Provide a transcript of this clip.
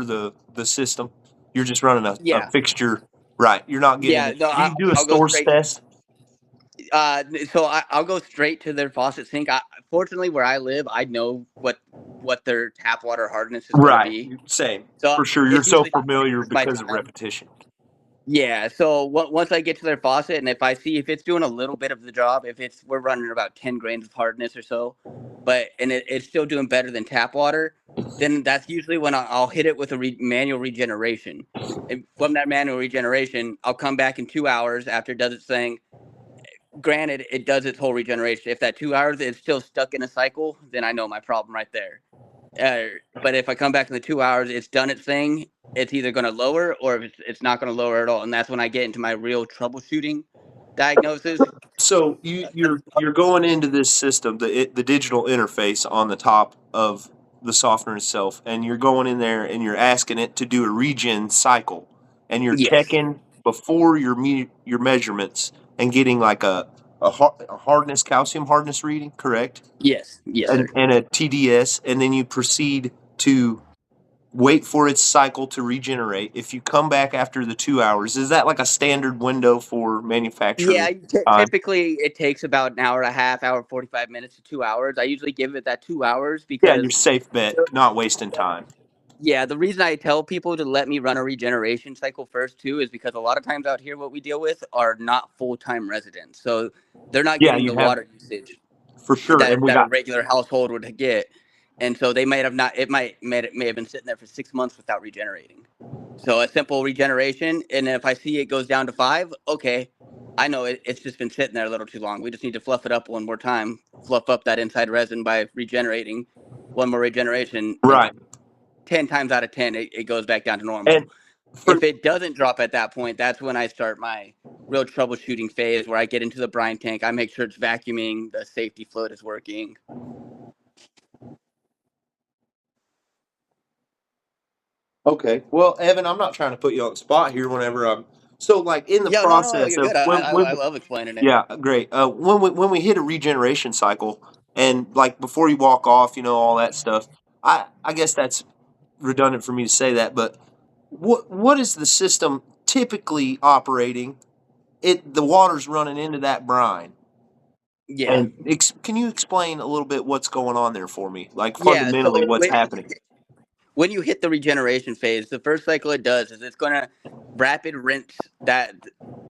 the system? You're just running a Yeah, fixture, right? You're not getting yeah. it. No, Do you do a I'll go source straight. test? So I'll go straight to their faucet sink. Fortunately, where I live, I know what their tap water hardness is going to Right. be. Same. So For sure. You're it's so usually not going to familiar waste my because of time. repetition. Yeah. So once I get to their faucet, and if I see if it's doing a little bit of the job, if it's we're running about 10 grains of hardness or so, but it's still doing better than tap water, then that's usually when I'll hit it with a manual regeneration. And from that manual regeneration, I'll come back in 2 hours after it does its thing. Granted, it does its whole regeneration. If that 2 hours it's still stuck in a cycle, then I know my problem right there. But if I come back in the 2 hours, it's done its thing. It's either going to lower or if it's not going to lower at all, and that's when I get into my real troubleshooting diagnosis. So you're going into this system, the digital interface on the top of the softener itself, and you're going in there and you're asking it to do a regen cycle, and you're Yes, checking before your measurements and getting like a hardness, calcium hardness reading, correct? yes, yes, sir. And a TDS, and then you proceed to wait for its cycle to regenerate. If you come back after the 2 hours, is that like a standard window for manufacturer Yeah, time? typically it takes about an hour and a half, hour 45 minutes to 2 hours. I usually give it that 2 hours Yeah, your because safe bet, not wasting time. yeah, the reason I tell people to let me run a regeneration cycle first too is because a lot of times out here what we deal with are not full-time residents. So they're not Yeah, getting you the have water usage for sure, and we that a got regular household would get. And so they might have not it may have been sitting there for 6 months without regenerating. So a simple regeneration, and if I see it goes down to 5, okay, I know it's just been sitting there a little too long. We just need to fluff it up one more time, fluff up that inside resin by regenerating one more regeneration, and right. 10 times out of 10, it goes back down to normal. And for If it doesn't drop at that point, that's when I start my real troubleshooting phase where I get into the brine tank. I make sure it's vacuuming, the safety float is working. okay, well, Evan, I'm not trying to put you on the spot here. Whenever I'm so like in the Yeah, no, process you're of good. I love explaining it. yeah, great. When we hit a regeneration cycle, and like before you walk off, all that stuff. I guess that's redundant for me to say that, but what is the system typically operating? The water's running into that brine, Yeah. and can you explain a little bit what's going on there for me, like Yeah. fundamentally So what's happening? when you hit the regeneration phase, the first cycle it does is it's going to rapid rinse